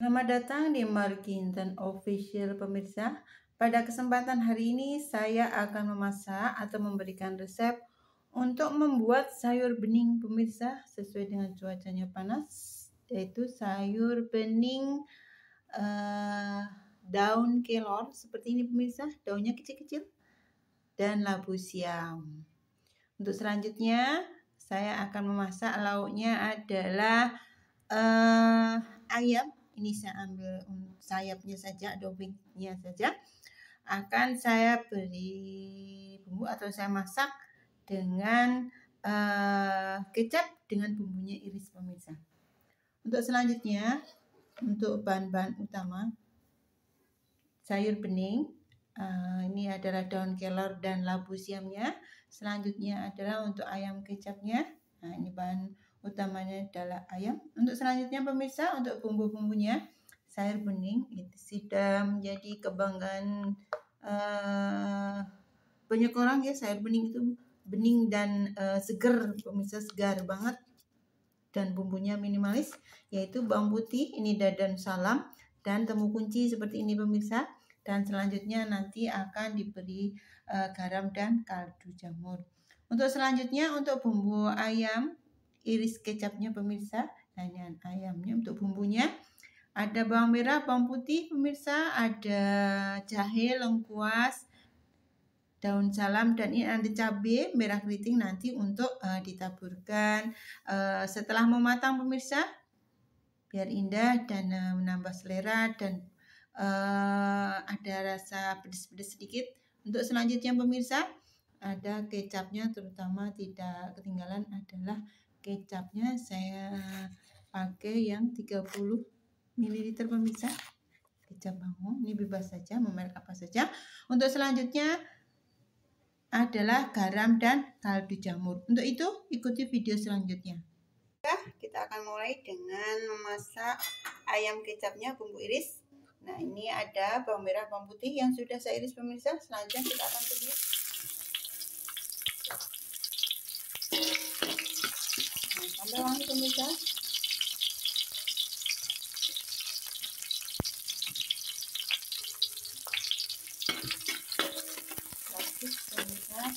Selamat datang di Marginten Official pemirsa. Pada kesempatan hari ini saya akan memasak atau memberikan resep untuk membuat sayur bening pemirsa sesuai dengan cuacanya panas, yaitu sayur bening daun kelor seperti ini pemirsa, daunnya kecil-kecil, dan labu siam. Untuk selanjutnya saya akan memasak lauknya adalah ayam. Ini saya ambil sayapnya saja, dagingnya saja. Akan saya beri bumbu atau saya masak dengan kecap dengan bumbunya iris pemirsa. Untuk selanjutnya, untuk bahan-bahan utama sayur bening, ini adalah daun kelor dan labu siamnya. Selanjutnya adalah untuk ayam kecapnya. Nah, ini bahan utamanya adalah ayam. Untuk selanjutnya pemirsa, untuk bumbu-bumbunya sayur bening itu sudah menjadi kebanggaan banyak orang ya. Sayur bening itu bening dan segar pemirsa, segar banget, dan bumbunya minimalis, yaitu bawang putih, ini daun salam, dan temu kunci seperti ini pemirsa. Dan selanjutnya nanti akan diberi garam dan kaldu jamur. Untuk selanjutnya untuk bumbu ayam iris kecapnya pemirsa. Nah, ini ayamnya. Untuk bumbunya ada bawang merah, bawang putih pemirsa, ada jahe, lengkuas, daun salam, dan ini ada cabai merah keriting nanti untuk ditaburkan setelah mematang pemirsa, biar indah dan menambah selera dan ada rasa pedas-pedas sedikit. Untuk selanjutnya pemirsa ada kecapnya, terutama tidak ketinggalan adalah kecapnya. Saya pakai yang 30 ml pemirsa, kecap bangun, ini bebas saja, mau merek apa saja. Untuk selanjutnya adalah garam dan kaldu jamur. Untuk itu ikuti video selanjutnya. Kita akan mulai dengan memasak ayam kecapnya bumbu iris. Nah, ini ada bawang merah, bawang putih yang sudah saya iris pemirsa. Selanjutnya kita akan tumis. Nah, sampai wangi pemirsa.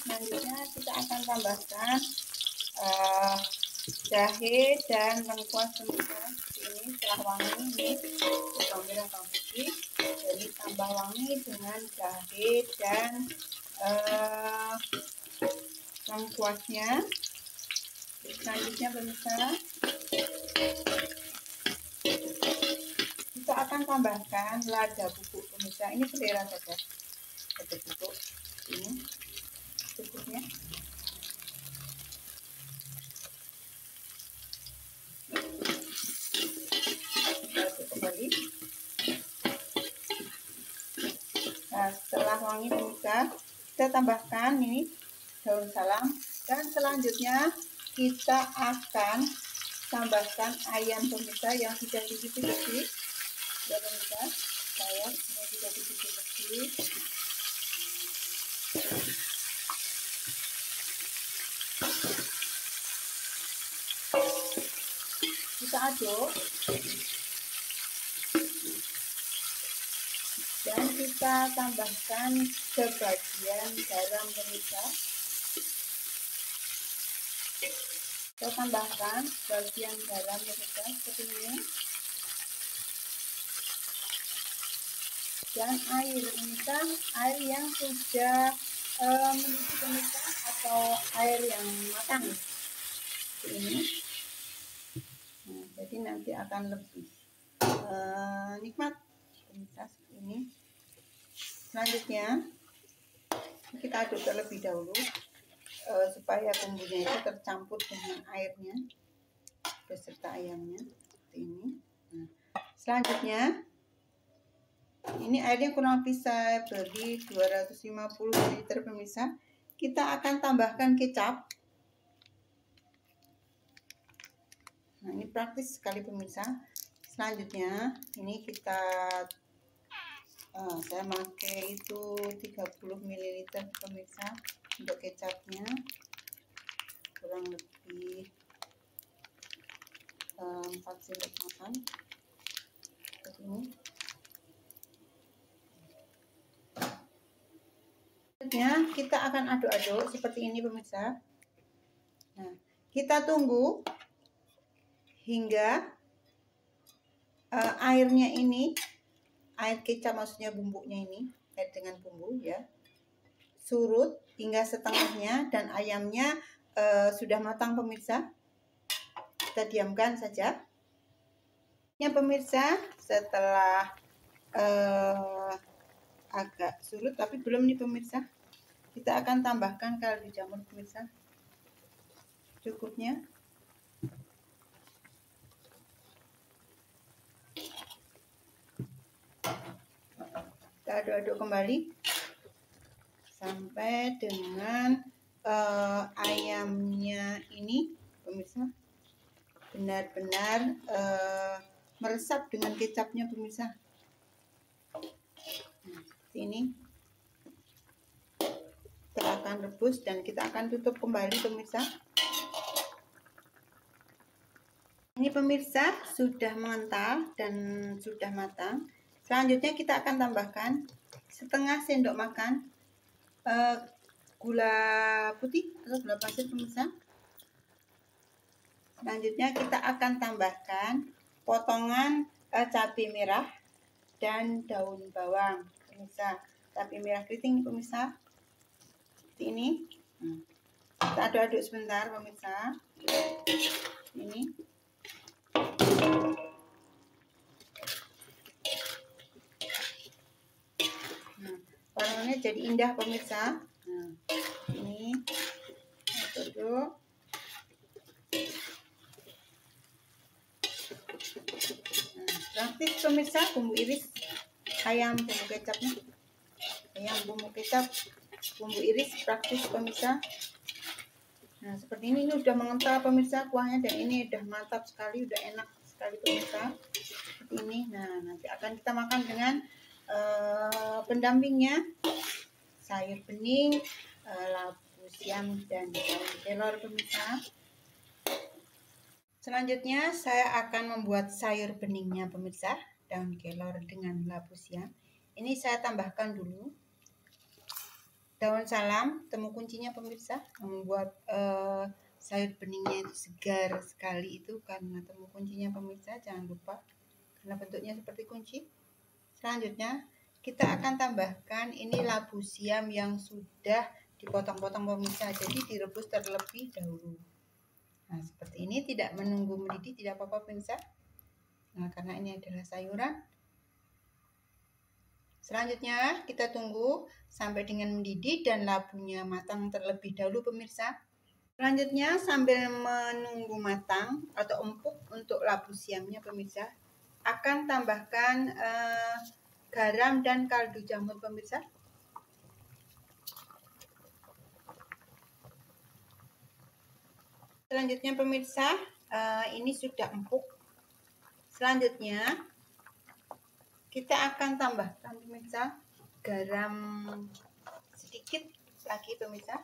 Selanjutnya kita akan tambahkan jahe dan lengkuas pemirsa. Ini setelah wangi, ini bawang merah, bawang putih, jadi tambah wangi dengan jahe dan lengkuasnya. Selanjutnya pemirsa, kita akan tambahkan lada bubuk pemirsa. Ini selera saja, lada bubuk ini cukupnya. Aduk kembali. Nah, setelah wangi pemirsa, kita tambahkan ini daun salam, dan selanjutnya kita akan tambahkan ayam pemirsa yang sudah dicuci-cuci. Ya pemirsa, saya ini sudah dicuci-cuci. Kita aduk dan kita tambahkan sebagian garam pemirsa. Kita tambahkan bagian garam pemirsa seperti ini, dan air pemirsa, air yang sudah mendidih pemirsa atau air yang matang seperti ini. Nah, jadi nanti akan lebih nikmat pemirsa seperti ini. Selanjutnya kita aduk terlebih dahulu supaya bumbunya itu tercampur dengan airnya beserta ayamnya seperti ini. Nah, selanjutnya ini airnya kurang lebih saya beri 250 ml pemirsa. Kita akan tambahkan kecap. Nah, ini praktis sekali pemirsa. Selanjutnya ini kita saya pakai itu 30 ml pemirsa untuk kecapnya, kurang lebih 4 sendok makan. seperti ini. Selanjutnya kita akan aduk-aduk seperti ini pemirsa. Nah, kita tunggu hingga airnya ini, air kecap maksudnya bumbunya ini, air dengan bumbu ya, surut hingga setengahnya dan ayamnya sudah matang pemirsa. Kita diamkan saja. Ya pemirsa, setelah agak surut tapi belum nih pemirsa, kita akan tambahkan kaldu jamur pemirsa, cukupnya. Kita aduk-aduk kembali sampai dengan ayamnya ini pemirsa benar-benar meresap dengan kecapnya pemirsa. Nah, seperti ini. Kita akan rebus dan kita akan tutup kembali pemirsa. Ini pemirsa sudah mengental dan sudah matang. Selanjutnya kita akan tambahkan setengah sendok makan gula putih atau gula pasir pemirsa. Selanjutnya kita akan tambahkan potongan cabai merah dan daun bawang pemirsa. Cabai merah keriting pemirsa. Seperti ini. Kita aduk-aduk sebentar pemirsa. Ini. Nah, warnanya jadi indah pemirsa. Nah, ini aduk. Praktis pemirsa bumbu iris ayam bumbu kecapnya. Ayam bumbu kecap bumbu iris praktis pemirsa. Nah seperti ini udah mengental pemirsa kuahnya dan ini udah mantap sekali, udah enak sekali pemirsa. Seperti ini. Nah nanti akan kita makan dengan pendampingnya sayur bening, labu siam dan daun kelor pemirsa. Selanjutnya saya akan membuat sayur beningnya pemirsa, daun kelor dengan labu siam. Ini saya tambahkan dulu daun salam, temu kuncinya pemirsa membuat sayur beningnya itu segar sekali itu karena temu kuncinya pemirsa, jangan lupa karena bentuknya seperti kunci. Selanjutnya kita akan tambahkan ini labu siam yang sudah dipotong-potong pemirsa, jadi direbus terlebih dahulu. Nah seperti ini, tidak menunggu mendidih, tidak apa-apa pemirsa. Nah karena ini adalah sayuran. Selanjutnya kita tunggu sampai dengan mendidih dan labunya matang terlebih dahulu pemirsa. Selanjutnya sambil menunggu matang atau empuk untuk labu siamnya pemirsa, akan tambahkan garam dan kaldu jamur pemirsa. Selanjutnya pemirsa, ini sudah empuk. Selanjutnya kita akan tambahkan pemirsa garam sedikit lagi pemirsa.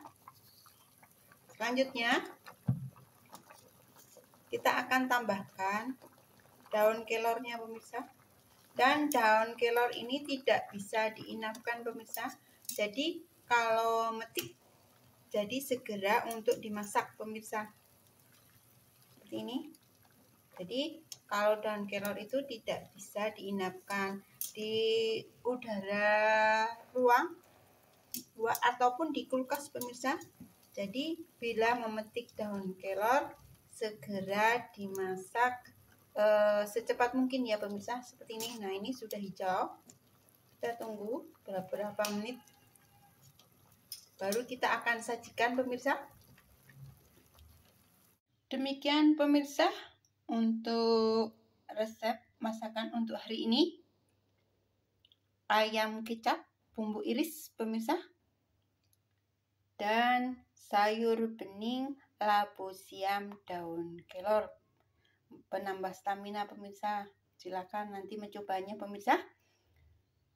Selanjutnya kita akan tambahkan daun kelornya pemirsa. Dan daun kelor ini tidak bisa diinapkan pemirsa. Jadi kalau metik jadi segera untuk dimasak pemirsa. Seperti ini. Jadi kalau daun kelor itu tidak bisa diinapkan di udara ruang ataupun di kulkas pemirsa. Jadi bila memetik daun kelor segera dimasak secepat mungkin ya pemirsa, seperti ini. Nah ini sudah hijau, kita tunggu beberapa menit baru kita akan sajikan pemirsa. Demikian pemirsa untuk resep masakan untuk hari ini, ayam kecap bumbu iris pemirsa dan sayur bening labu siam daun kelor, penambah stamina pemirsa. Silakan nanti mencobanya pemirsa.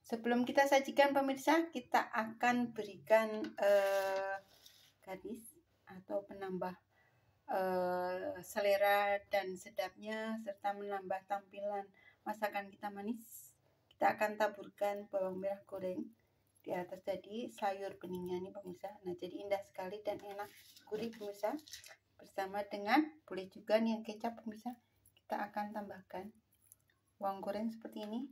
Sebelum kita sajikan pemirsa, kita akan berikan gadis atau penambah selera dan sedapnya serta menambah tampilan masakan kita manis, kita akan taburkan bawang merah goreng di atas tadi sayur beningnya nih pemirsa. Nah, jadi indah sekali dan enak, gurih pemirsa. Bersama dengan boleh juga nih yang kecap pemirsa. Kita akan tambahkan bawang goreng seperti ini.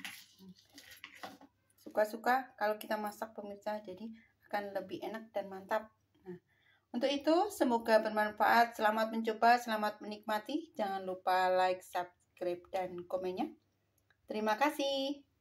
Suka-suka kalau kita masak pemirsa, jadi akan lebih enak dan mantap. Nah, untuk itu semoga bermanfaat. Selamat mencoba, selamat menikmati. Jangan lupa like, subscribe, dan komennya. Terima kasih.